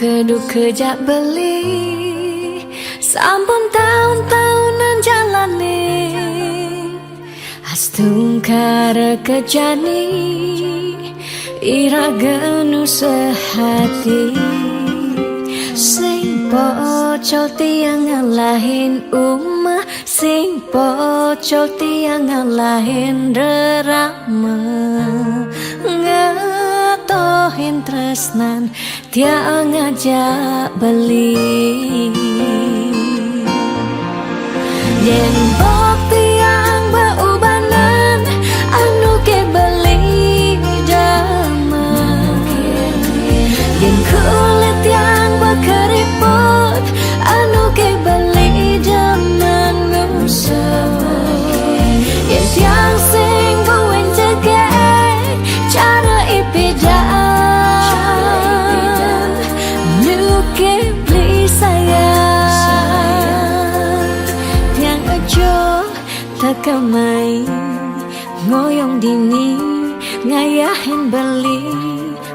keduk kejak beli sampun tahun-tahunan jalani astungkara kejani ira genu sehati sing pocol tiang ngalahin umah sing pocol tiang ngalahin rerama ngatohin tresnan tiang ngajak beli yen bok tiang beubanan anu ke beli dama yen kulit tiang berkeriput anu ke beli zaman nusuk yen tiang sing buen jegek cara ipidan nu ke beli sayang tiang aja tekamai ngoyong dini ngayahin beli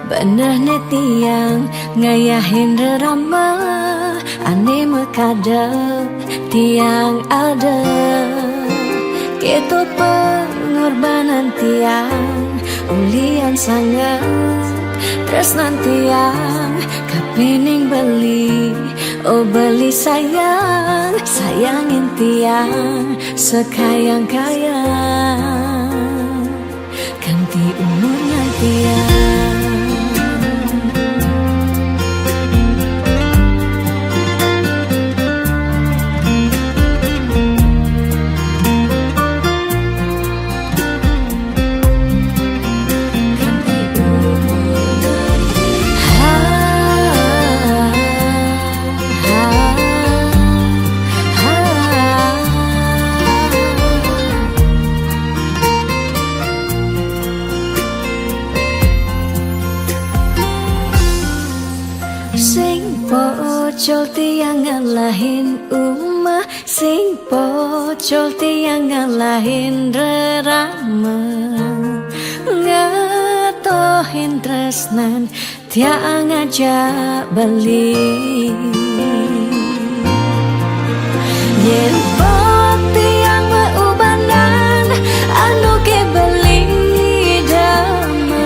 bener netiang ngayahin rerama ane mekadep tiang ada gitu pengorbanan tiang ulian sangat tresnan tiang kapining beli oh beli sayang sayangin tiang sekayang-kayang ganti umurnya tiang pocol tiang ngalahin umah sing pocol tiang ngalahin rerama ngatohin tresnan tiang ngajak beli yen bok tiang beubanan anu ke beli dama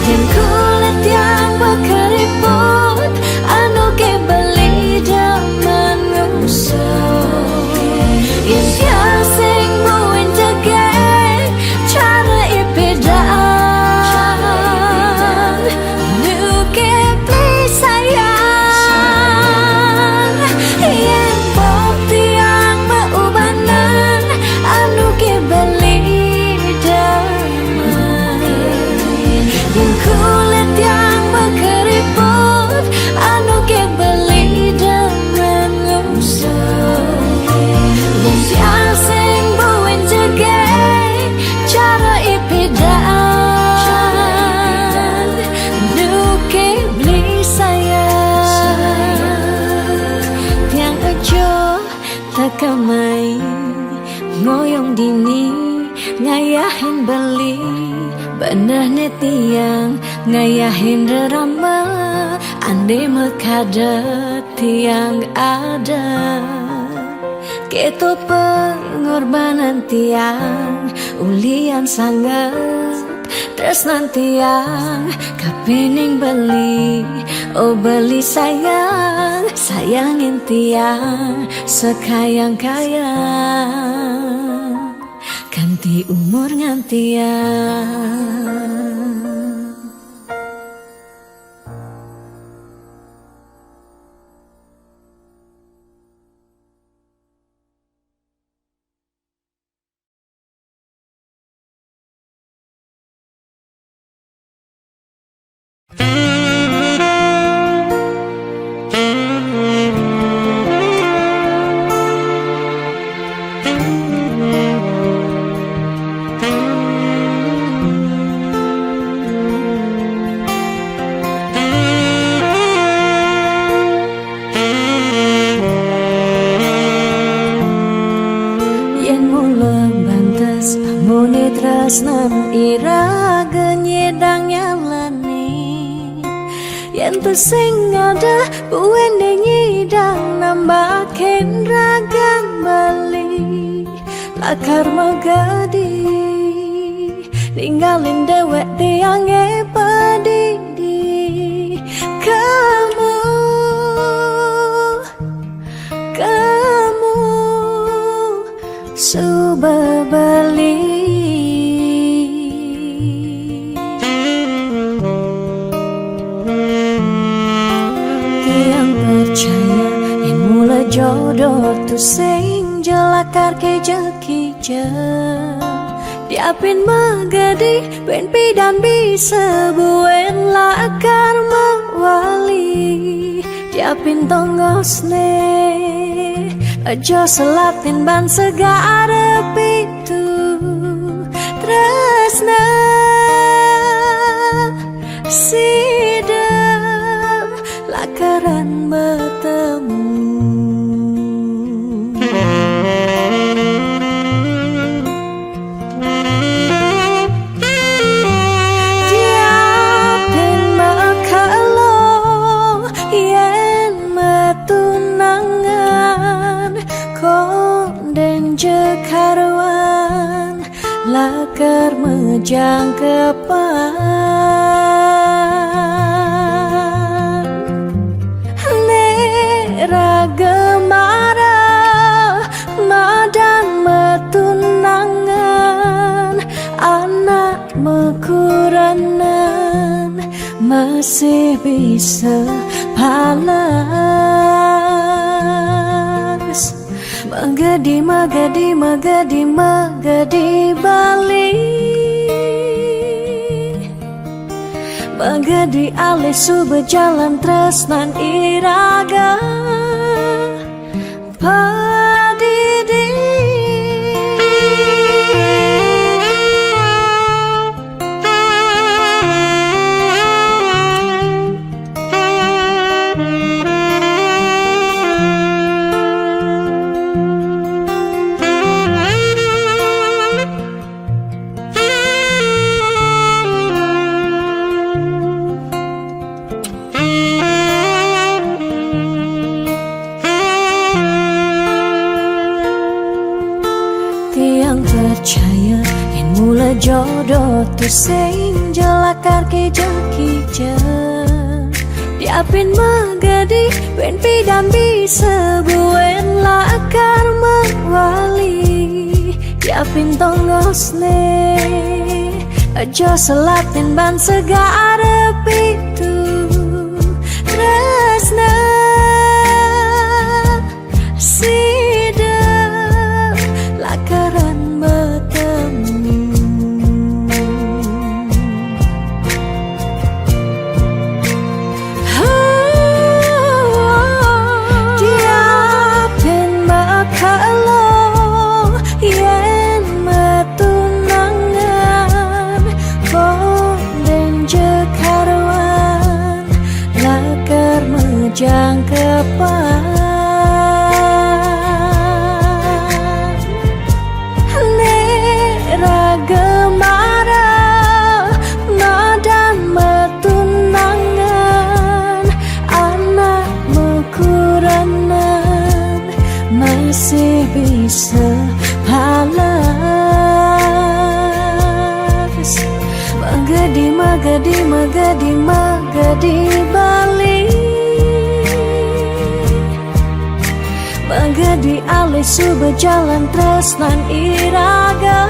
yen kulit tiang berkeriput anu ke beli zaman nusuk yen tiang sing buen jegek cara ipidan nu ke beli sayang yen bok tiang beubanan anu ke beli dama yen kulit tiang berkeriput anu ke beli dengan nusuk yen tiang sing buen jegek cara ipidan nu ke beli sayang tiang aja tekamai ngoyong dini ngayahin beli bener netiang ngayahin rerama ande mekadet tiang ada gitu pengorbanan tiang ulian sangat tresnan tiang kapining beli oh beli sayang sayangin tiang sekayang-kayang ganti umur ngantiang tresnan ira genyedang nyalani yen Ente sing ada buwene nyidang nambahin ragan bali lakar magadi ninggalin dewek tiange padidi kamu suba bali tiang percaya yang mula jodoh tu sing jelakar ke jekija diapin magadi ben pidan bisa buen lakar mawali diapin tongosne aja selatin ban segara pitu tresna sidem lakaran bertemu diapin makalo yen matunangan konden jekarwan lakar mejang kepan nera gemara madan metunangan anak mekuranan masih bisa palas magadi magadi magadi magadi bali magadi alih su berjalan tresnan iraga padidi tiang percaya yang mula jodoh tu sing jelakar ke jekija diapin magadi ben pidan bisa buen lakar mawali diapin tongosne aja selatin ban segara pitu tresna sidem lakaran bertemu diapin makalo yen metunangan konden jekarwan lakar mejang kepan gemara madan metunangan anak mekuranan masih bisa palas magadi magadi magadi magadi bali magadi alih su berjalan tresnan iraga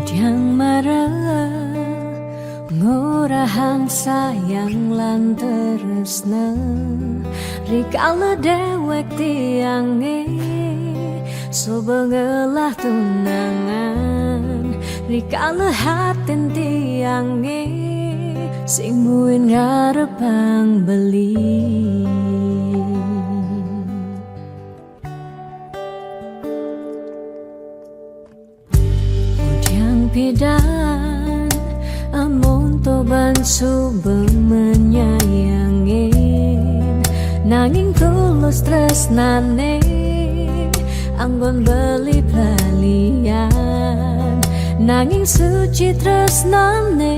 yang marah ngorahang sayang lan tresna rikala dewek tiange sobengelah tunangan rikala hatin tiange sing muin ngarepang beli. Udyang pidan amun toban subeng menyayangin nanging tulus tresnane anggon beli balian nanging suci tresnane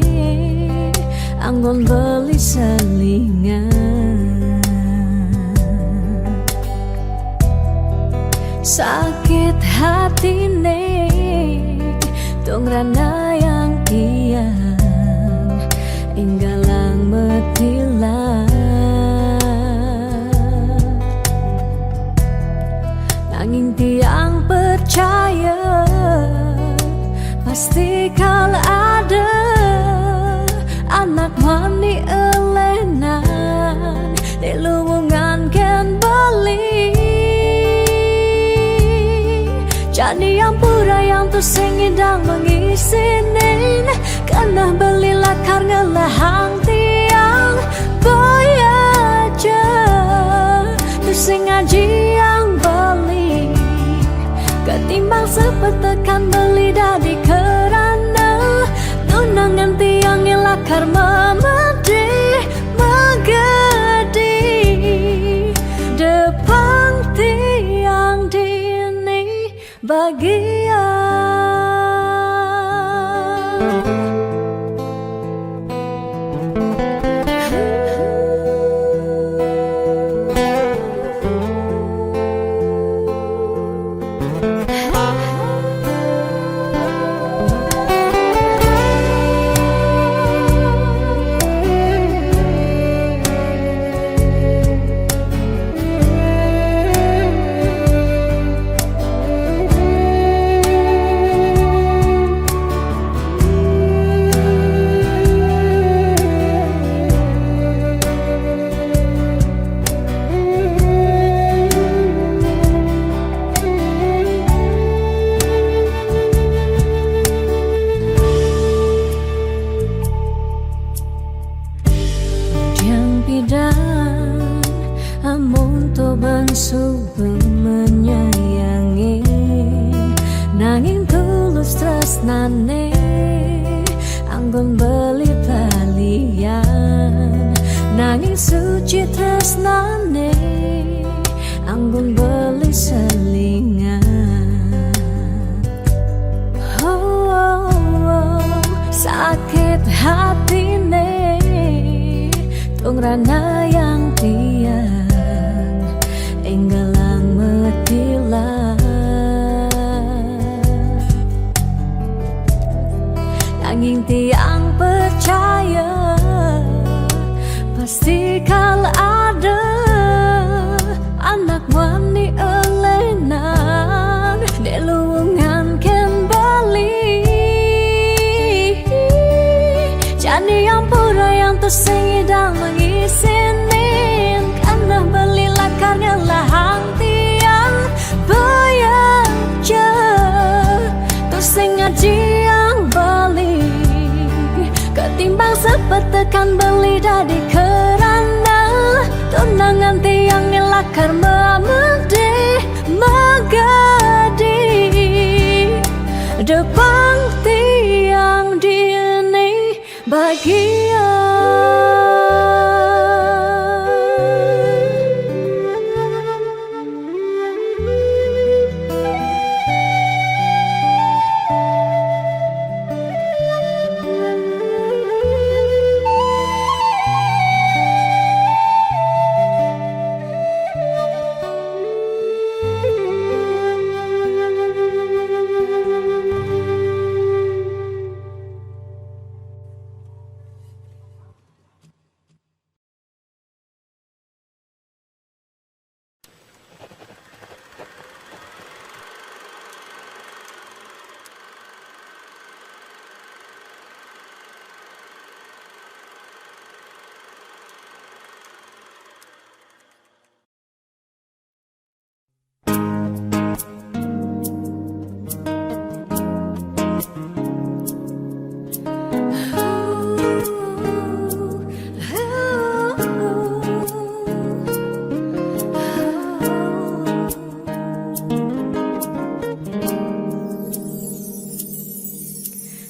anggon beli selingan. Sakit hatine tungrana yang tiang inggalang metilan nanging tiang percaya pasti kal ada anak mani elenan di luwungan ken bali jadi yang pura yang tuh singidang mengisinin karena beli lakar ngelahang tiang boy aja tuh sing ngaji yang beli ketimbang sepetekan beli dadi kerana tunangan tiang lakar memedi megedi depan tiang dini bagian. Amun toban subeng menyayangi nanging tulus tresnane anggon beli balian nanging suci tresnane anggon beli selingan. Sakit hatine tungrana yang tiang enggalang metilan nanging tiang percaya pasti kal ada anak wani elenan di luwungan ken bali jadi yang pura yang tersingidang mengisinin karena beli lakarnya lahang tiang bayaja terus sing ngaji yang bali ketimbang sepetekan beli dadi kerana tunangan tiang lakar memedi megadi depan tiang dini bagian.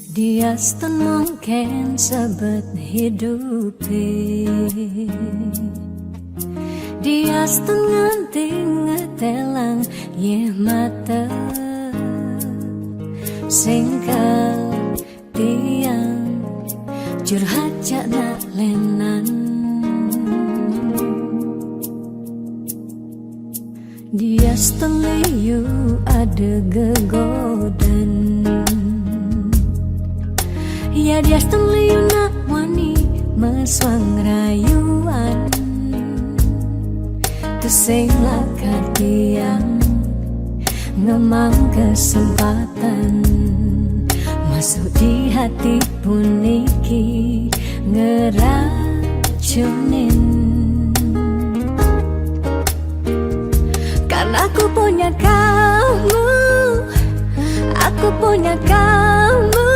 Dia mungkin sebet hidupi. Dia nganti ngetelang ye mata singkal tiang curhat cakna lenan. Dia liu ada gegodan. Ya dia liu nak wani meswang rayuan. Sing lakat tiang ngemang kesempatan masuk di hati puniki ngeracunin. Karena aku punya kamu, aku punya kamu.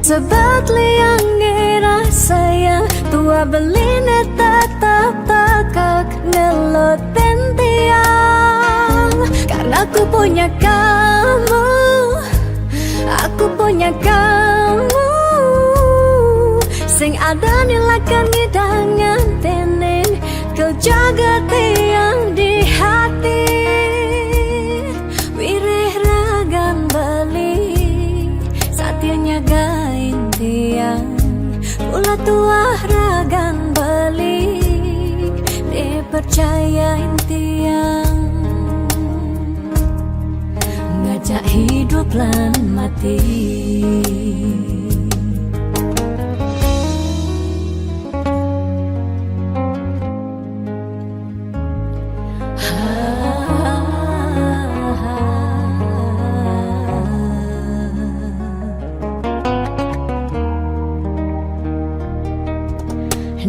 Sebab liang ngerasa sayang tua beline tetap takak ngeloten tiang. Karena aku punya kamu, aku punya kamu. Sing ada nilakan ngidangan tenen kau jaga tiang di hati. Wireh ragan beli saatnya gain tiang. Ulah tuah ragan balik dipercayain tiang. Ngajak hidup lan mati.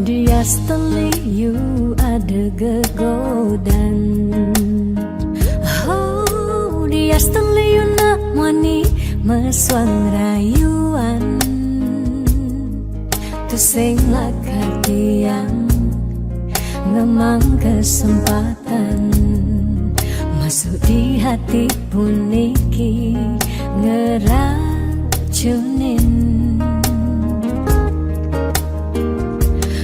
Dia liu ada gegodan. Oh, dia liu nak wani meswang rayuan. Tu sing lakat tiang ngemang kesempatan masuk di hati puniki ngeracunin.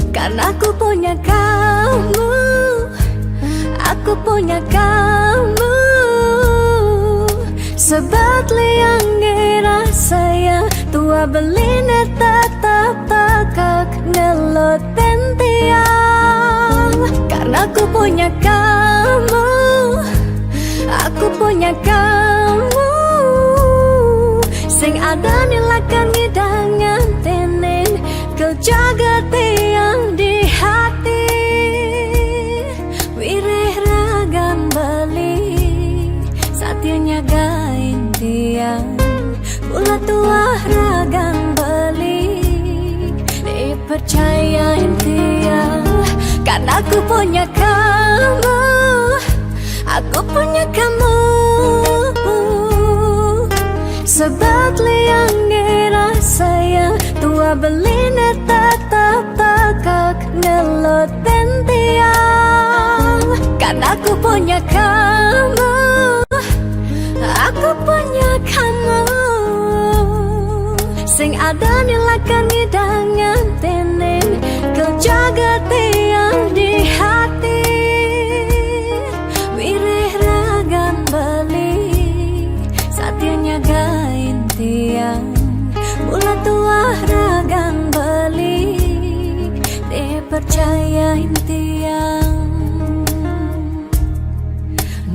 Karena aku punya kamu, aku punya kamu. Sebab liang ngerasa sayang tua beline tetap takak ngeloten tiang. Karena aku punya kamu, aku punya kamu. Sing ada nilakan ngidangan tenen kau jaga tiang di hati. Wireh ragan balik saatnya gain tiang. Ulah tuah ragan balik dipercayain tiang. Karena aku punya kamu, aku punya kamu. Sebab liang ngerasa sayang tua beline tetap takak ngeloten tiang. Karena aku punya kamu, aku punya kamu. Sing ada nilakan ngidangan tenen kau jaga tiang di hati. Wireh ragan balik saatnya gain tiang. Ulah tuah ragan balik dipercayain tiang.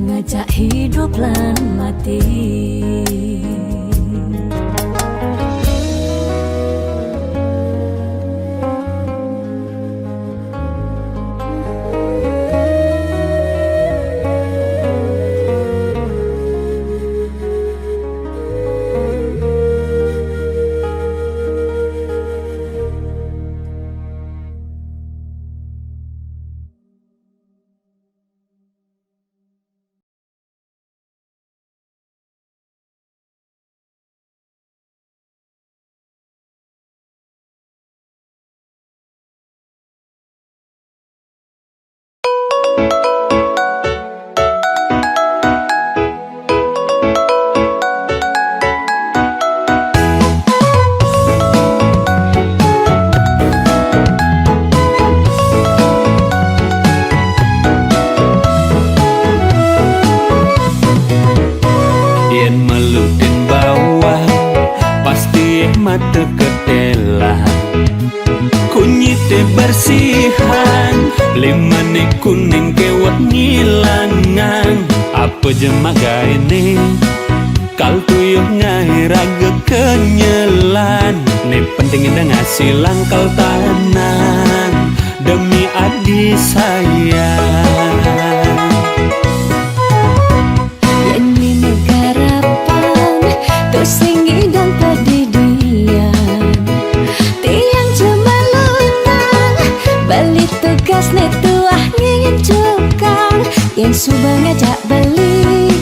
Ngajak hidup lan mati. mata ketela kunyit bersihan limane kuning kewat ngilangan apa jemaga ini kal tuyuh ngai raga kenyelan ne penting indah ngasih langkal tahanan demi adik sayang. Ini negarapan tersingi dan pedidian tiang cemalunan balik tugas netuah ngingin cukang yang subang ngajak balik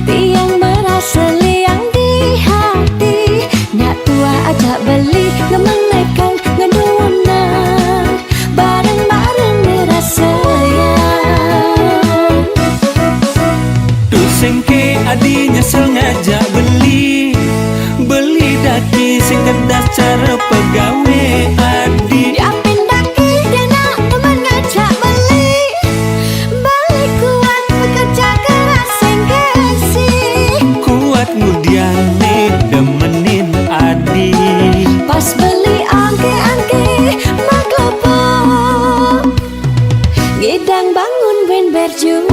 tiang merasa liang di hati nak tua ajak balik ngemang nekang ngedunan bareng-bareng ngerasa sayang. Sengke adi nyesel ngajak beli daki sing kedas cara pegawe adi Diapin daki dia nak teman ngajak beli balik kuat bekerja keras sengke si kuat ngudiane demenin adi pas beli angke-angke maklopo ngidang bangun ben berjuang.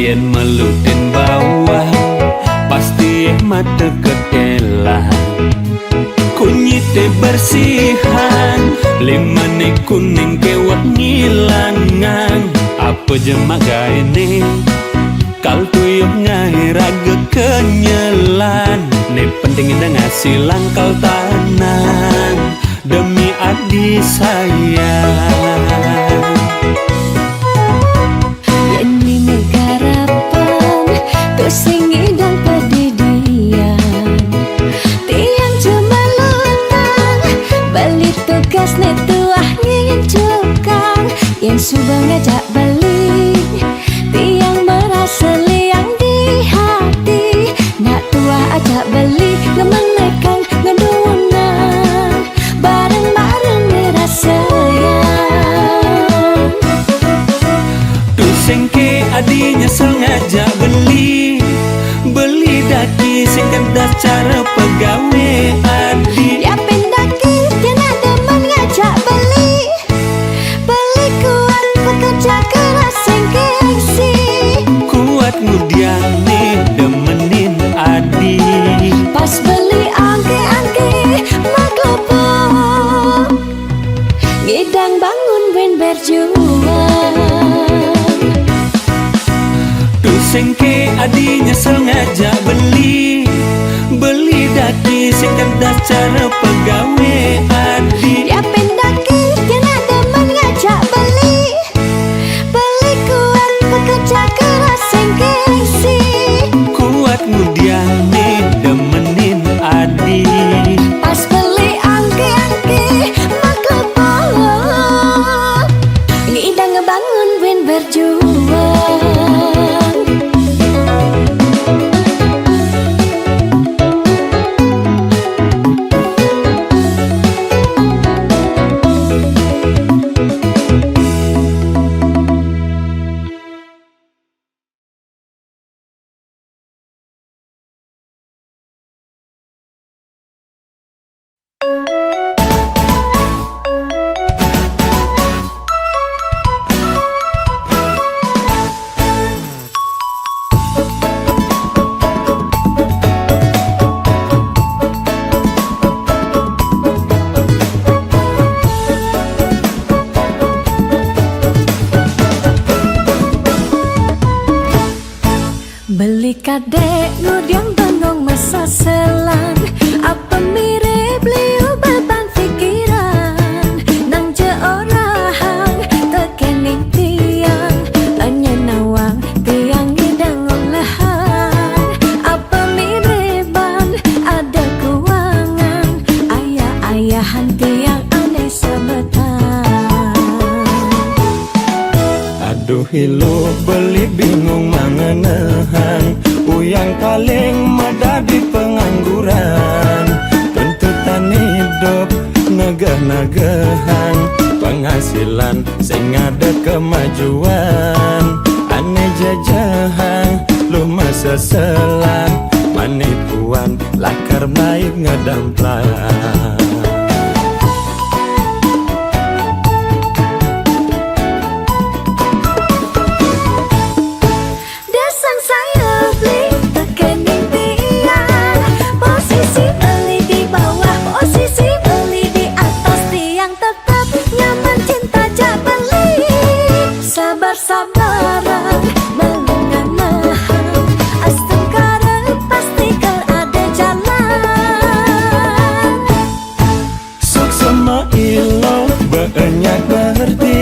yen melutin bawah pasti mata ketela kunyit bersihan limane kuning kewat ngilangan apa jemaga ini kal tuyuh ngai raga kenyelan ne penting indah ngasih langkal tahanan demi adik sayang. Tersingi dan pedidian tiang cemalunan balik tugas netuah ngingin cukang yang subang ngajak balik tiang merasa liang di hati nak tua ajak balik ngemang nekang ngedunan bareng-bareng ngerasa sayang. Sengke adi nyesel ngajak beli daki sing kedas cara pegawe adi Diapin daki dia nak demen ngajak beli kuat bekerja keras sengke si kuat ngudiane demenin adi pas beli angke-angke maklopo ngidang bangun ben berjuang. Sengke adi nyesel ngajak beli daki sing kedas cara pegawe adi Diapin daki dia nak demen ngajak beli kuat bekerja keras sengke si kuat ngudiane demenin adi pas beli angke-angke maklopo ngidang ngebangun ben berjuang. Beli kadek ngudiang bengong masa selang apa mirip liu beban pikiran nang je orang tekening tiang hanya nawang tiang ngidang olahan apa miriban ada keuangan ayah-ayahan tiang aneh sebetan. Aduh Aduh hilu beli bingung mangenehang, uyang paling mudah di pengangguran. Tuntutan hidup negah-negahan, penghasilan sing ada kemajuan. Ane jajahan lu masa selan, manipuan lakar baik ngedamplang. Desang saya beli tekening tiang, posisi beli di bawah, posisi beli di atas, tiang tetap nyaman, cinta jak beli. Sabar-sabaran mengenang, astengkara pasti ada jalan. Sok sama ilo banyak berarti,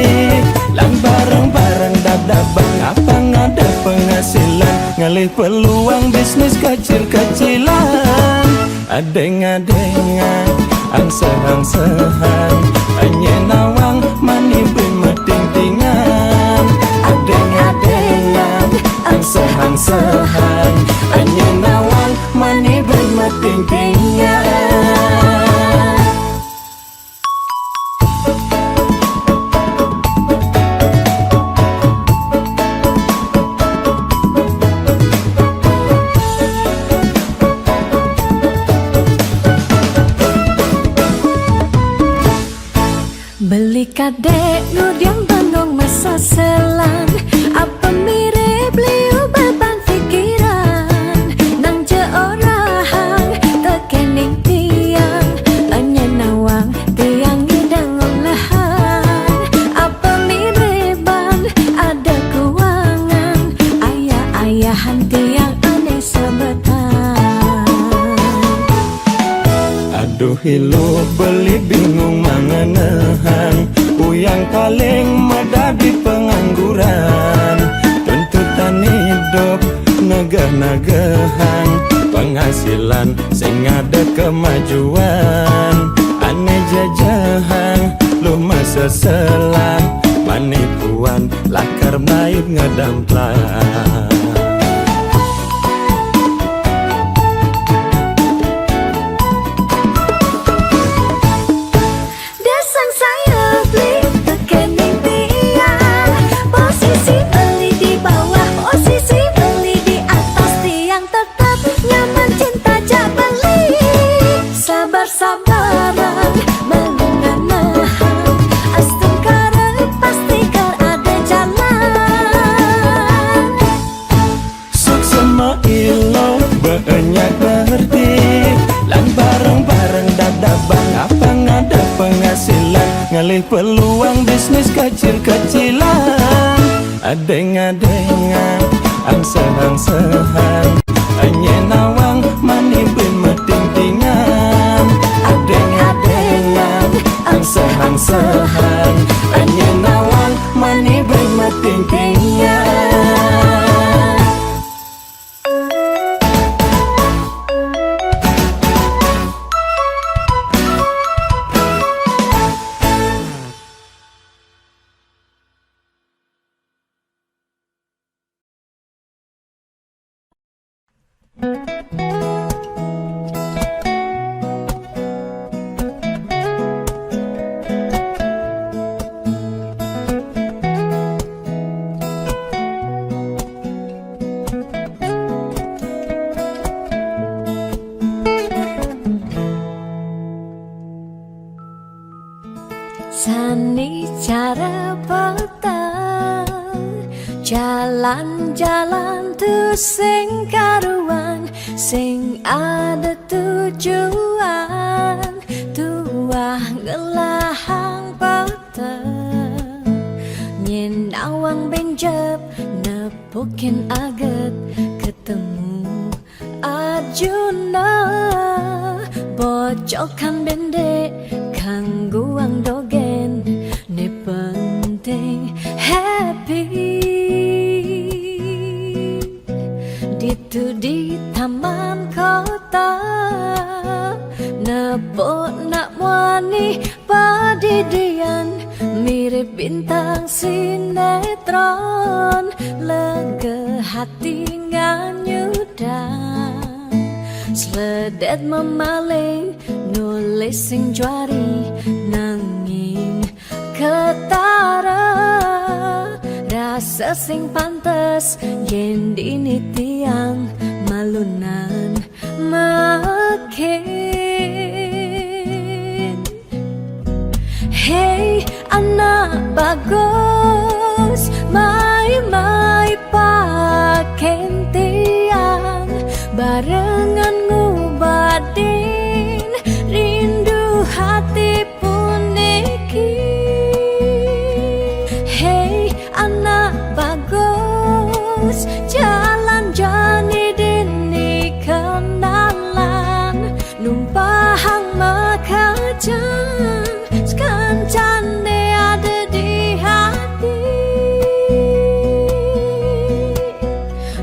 lan bareng-bareng dadabang apa ngada penghasilan, ngalih peluang bisnis kecil-kecilan. Adeng-adengan angsehan-sehan, hanya nawang mani bermeting-tingan. Adeng-adengan angsehan-sehan, hanya nawang mani bermeting-tingan. Beli kadek nudiang bandung masa selan, apa mirip liu beban pikiran. Nang je orang tekening tiang, anya nawang tiang ngidang olahan. Apa miriban ada keuangan, ayah-ayahan tiang aneh sebetan. Aduh hilu beli bingung mangenehang, uyang paling mudah di pengangguran. Tuntutan hidup negah-negahan, penghasilan sing ada kemajuan. Ane jajahan lu masa selan, manipuan lakar baik ngedamplang. Desang saya beli tekening tiang, posisi beli di bawah, posisi beli di atas, tiang tetap nyaman, cinta jak beli. Sabar-sabaran mengenang, astengkara pasti ada jalan. Sok sama ilo banyak berarti, lan bareng-bareng dadabang apa ngada penghasilan, ngalih peluang bisnis kecil-kecilan. Adeng-adengan angsehan-sehan, hanya nawang mani bermeting-tingan. Adeng-adengan angsehan-sehan, hanya nawang mani bermeting-tingan. Sani cara petang, jalan-jalan tu sing karuan, sing ada tujuan, tuah ngelahang petang. Nyen awang benjep nepukin aget, ketemu Arjuna, bocokan bendek kangguang dogen, ne penting happy. Ditu di taman kota, nepok nak wani padidian, mir mirip bintang sinetron, lega hati nganyudan, sledet memalih nulis sing juari nanging ketara, rasa sing pantes yen dini tiang malunan makin. Hey anak bagus, mai paken tiang, barengan ngubadin rindu hati puniki. Hey anak bagus, jalan jani dini kenalan, numpahang makajang cande ada di hati.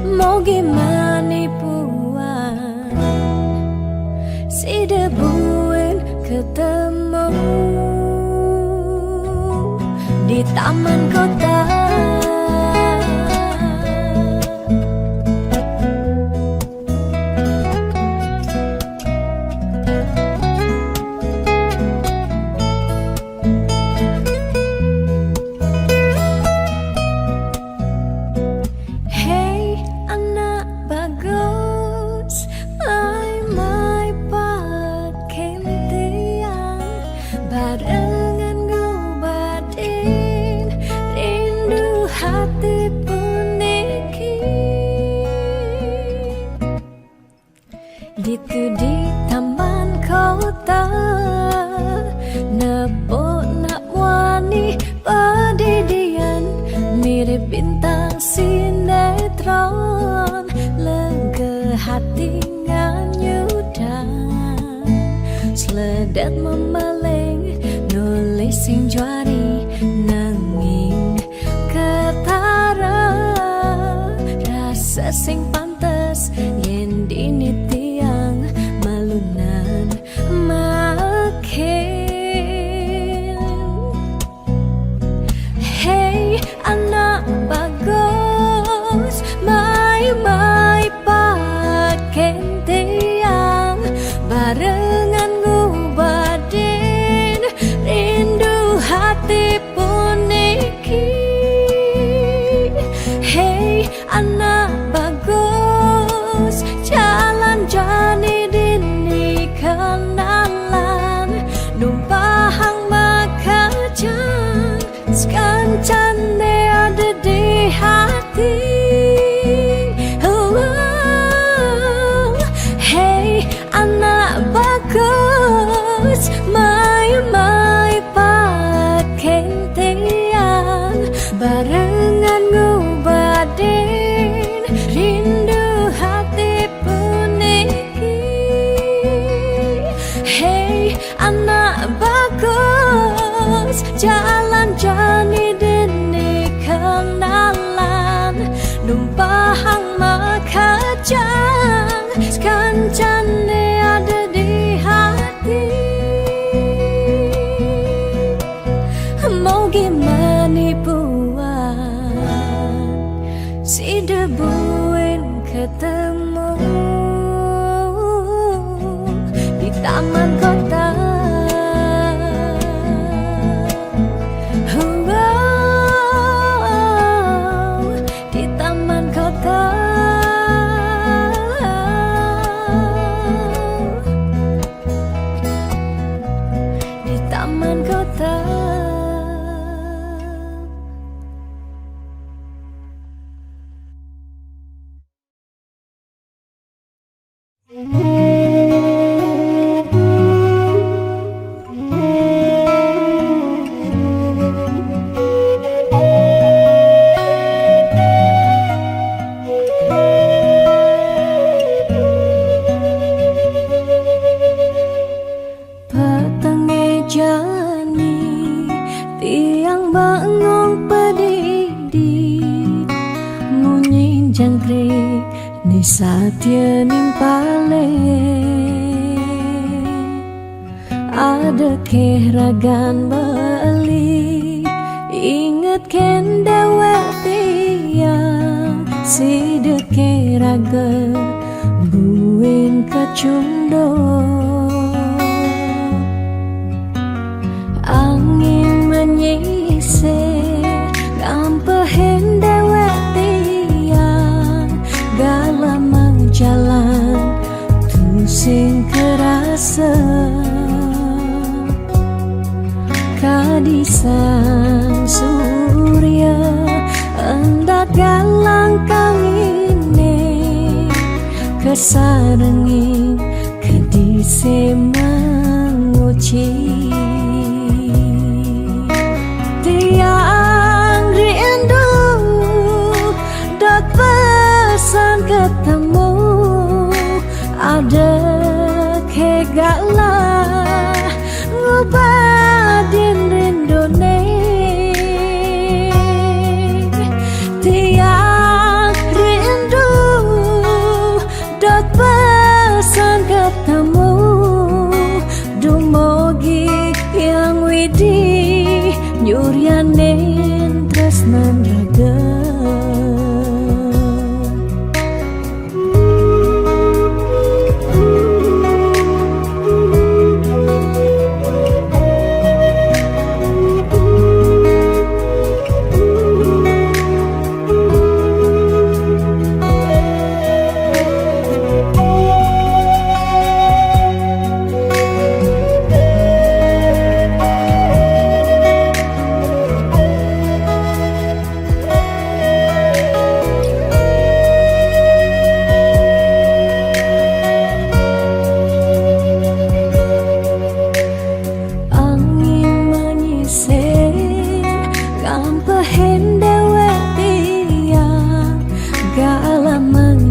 Mau gimana puan, si debuin ketemu di taman kota. Barengan ngobadin rindu hati puniki. Gitu di taman kota, nepok nak wani padidian, mirip bintang sinetron, lega hati nganyudan, sledet memaleng nulis sing juari nanging ketara, rasa sing pantes yen dini tiang malunan makin. Hey anak bagus, mai paken tiang, barengan ngubadin rindu hati puniki. Hey anak bagus, jalan jani dini kenalan, numpahang makajang sekancane ada di hati. Hey anak bagus, mai paken tiang, barengan ngubadin rindu hati puniki. Hey anak bagus, jalan jani dini kenalan, numpahang makajang sekancane ada di hati. Mau gimana puan, si debuin ketemu di taman kota. Di taman kota. Di taman kota. Satya nimpale ada kehragan bali ken dewek tiang sidet keraga buin kecundo angin menyisir ngampehen dewek tiang galamang jalan tusing kerasa kadisang surya hendak galang kawine kesarengin kedise menguci tiang rindu dot pesan ketemu ada kegalah ngubadin rindone tiang rindu dot pesan ketemu dumogi yang widi nyuryanin tresnan raga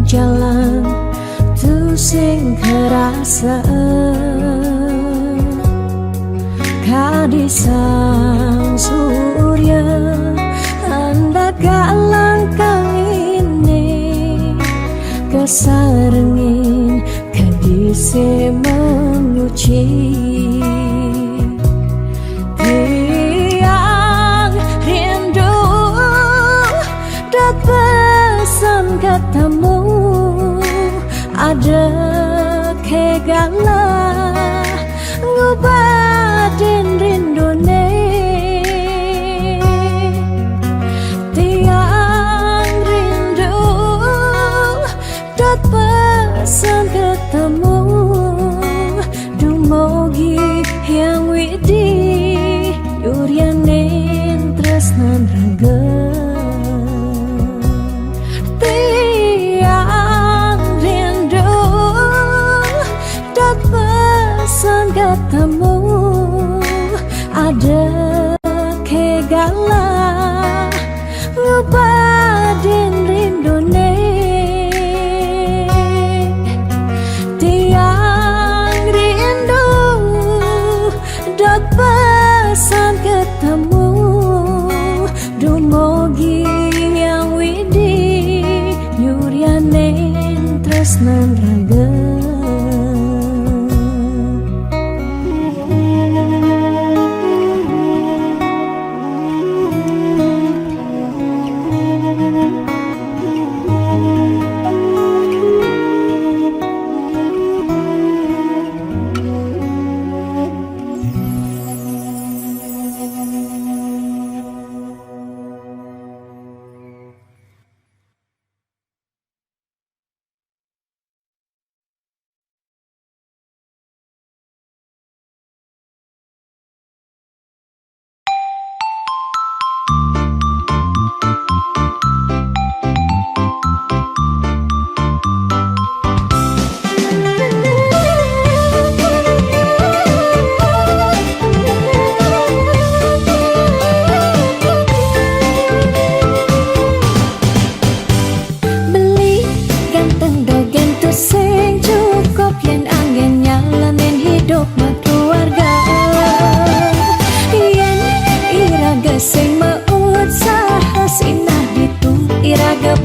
jalan tusing kerasa kadisang surya hendak galang kawine kesarengin kadise menguci tiang rindu dat pesan ketemu ada kegalah ngubadin rindone tiang rindu dot pesan ketemu dumogi yang widi yuryanin tresnan raga pesan ketemu ada kegalah ngubadin rindone tiang rindu dot pesan ketemu dumogi yang widi nyuryanin tresnan raga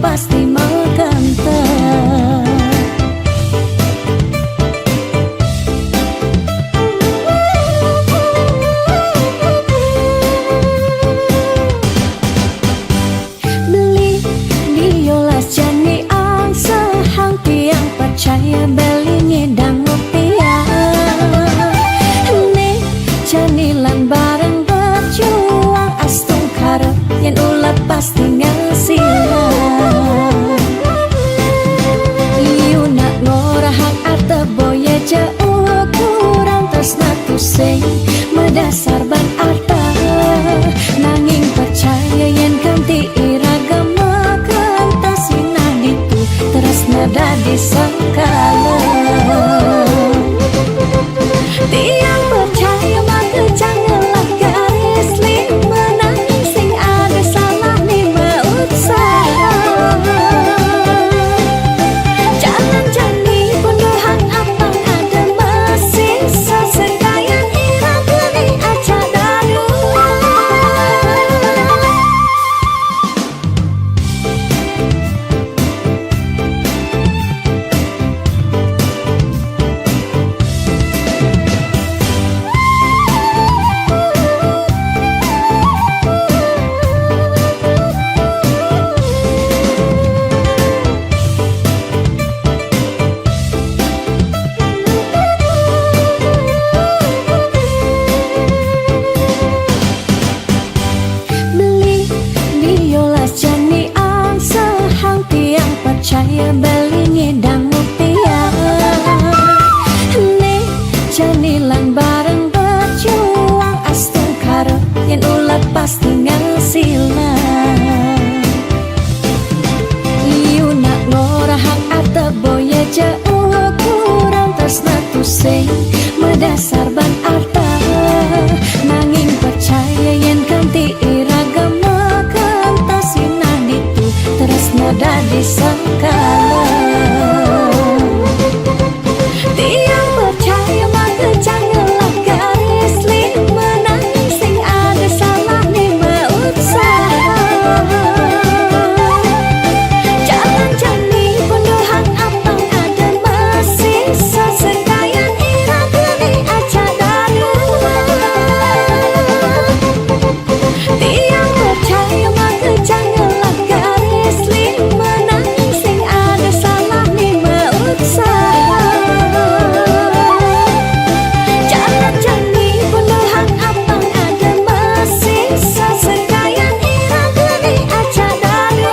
pasti mengkantar. yen ulah pasti ngasilan. Iu nak ngorahak ate boye jauh kurang tresna tusing medasar ban ata nanging percaya yen ganti iragama kantasina ditu tresna dadi sangkala. Tiang percaya maka janganlah garis lima nanging sing ada salah ni usaha. Jangan jani punduhan apa ada masih sesekayan irang geni aja dadu. Beli biolas jani sehang tiang percaya beli ngedang mupiah. Nih jani lan bareng berjuang astung karo yen ulat pasti ngasilan. Iu nak ngorahak ate boye jauh kurang tresna tusing medasar ban arta nanging percaya yen ganti iragama kantasina ditu tresna dadi sangkala. Tiang percaya maka janganlah garis lima nanging sing ada salah ni usaha. Jangan jani punduhan apa ada masih sesekayan irang geni aja dadu. Tiang percaya maka janganlah garis lima nanging sing ada salah ni usaha. Jangan jani punduhan apa ada masih sesekayan irang geni aja dadu.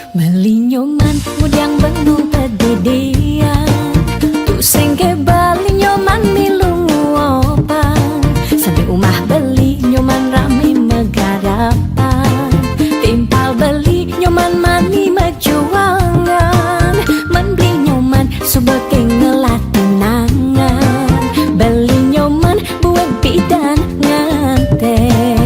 Beli nyoman mudang benung pededian tusing ke bali nyoman milung opan sampai umah beli nyoman rame megarapan timpal beli nyoman mani mejuangan man beli nyoman sebagai ngelatinangan beli nyoman buat bidan nganten.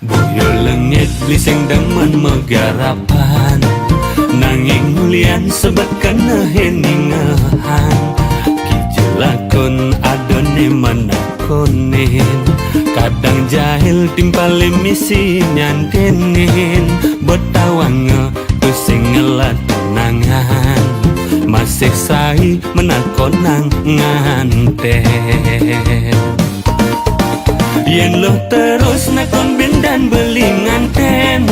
Boyo lengit liseng demen megarapan nanging mulian sebekan heningahan kijelakon adone manakonin kadang jahil timpali misi nyantenin betawang pusing ngelatunangan masih sai menakonang nganten. Yen lo terus nakon dan beli nganten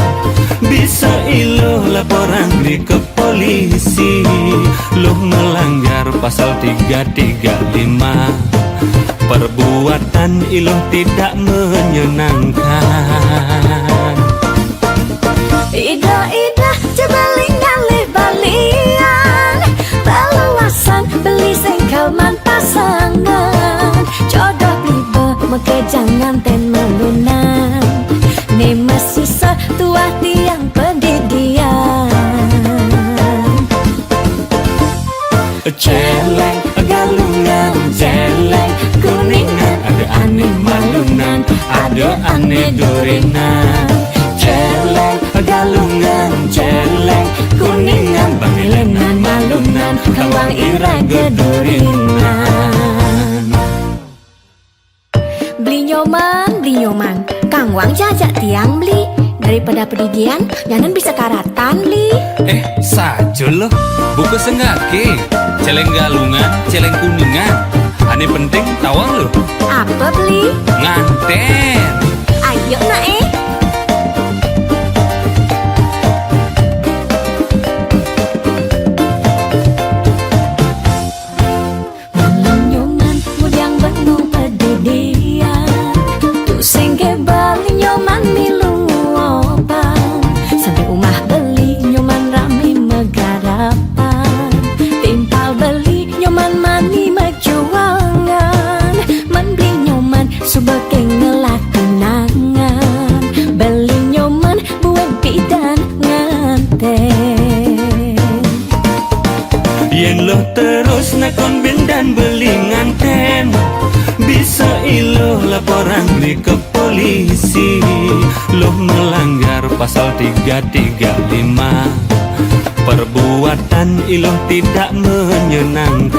bisa ilo laporan di ke polisi. Lo melanggar pasal 335 perbuatan ilo tidak menyenangkan. Ida jebeling ngalih balian Baluasan beli sengkalman pasangan Jodoh tiba maka jangan ten melunan Nih masih setua tiang pendidian Celeng, galungan, celeng, kuningan, ada aneh malunan, ada aneh durinan. Celeng, galungan, celeng, kuningan, bangilenan malunan, kawang iraga durinan. Beli nyoman, Kang Wang jajak tiang beli. Daripada pedidian, jangan bisa karatan li. Saja loh, buku sengake. Celeng galungan, celeng kuningan. Ane penting tawang loh. Apa beli? Nganten. Ayo nak Malam nyoman, mudang benung pedidian. Tu singke bali nyoman milu opan. Sampai umah beli nyoman rame megarapan. Timpal beli nyoman mani mejuangan. Man beli nyoman subeke ngelak kenangan. Beli nyoman buat bidan nganten. Yen lo terus nakon bindan beli nganten, bisa ilo laporan di ke polisi. Lo melanggar pasal 335. Perbuatan ilo tidak menyenangkan.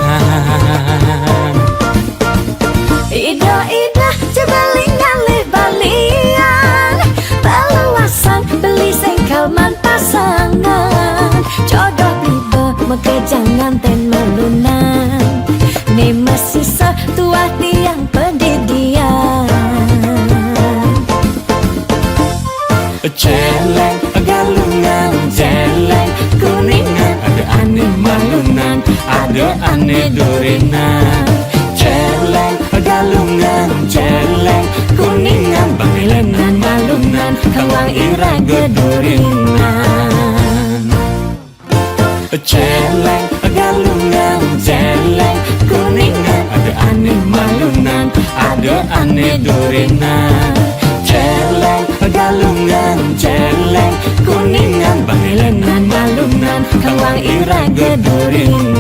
Ida cebelingan balian. Balawasan beli sengkelman pasangan. Jodoh tiba mekejangan ten melunan. Ne masih tua tiang pedidian. Celeng, galungan, celeng, kuningan, ada aneh malunan, ada aneh durinan. Celeng, galungan, celeng, kuningan, bangilenan malunan, kawang iraga durinan. Celeng, galungan, celeng, kuningan, ada aneh malunan, ada aneh durinan. Celeng, galungan, celeng, kuningan, bangilenan malunan, kawang iraga durinan.